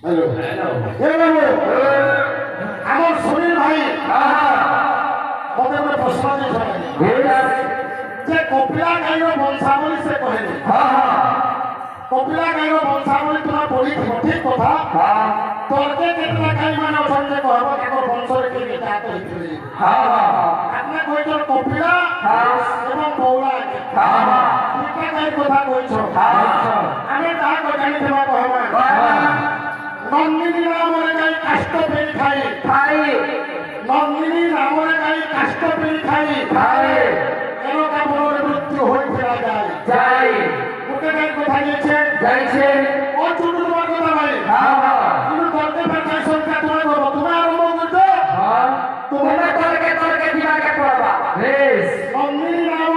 Hello. Hello. Kapila গাইর বংশাবলী তোমার পড়ি ঠিক কথা তর্কে কেতলা গাই মানে অଛନ୍ତି কহব তাকর বংশরে কি জাত হইতলি আপনি কইছ কপিলা এবং বৌলা দুইটা গাই কথা কইছ আমি তা জানি দেবা কহব নন্দিনী নামরে গাই কাষ্ট পেরি খাই নন্দিনী নামরে গাই কাষ্ট পেরি খাই এরকা বড় মৃত্যু হই ফেরা যায় ওকে গাই কথা যাইছে ও ছোট তোমার কথা ভাই কিন্তু তর্কে ফেরকাই সংখ্যা তোমার করবো তুমি আরম্ভ করছো তুমি তর্কে দিবাকে পড়াবা নন্দিনী নাম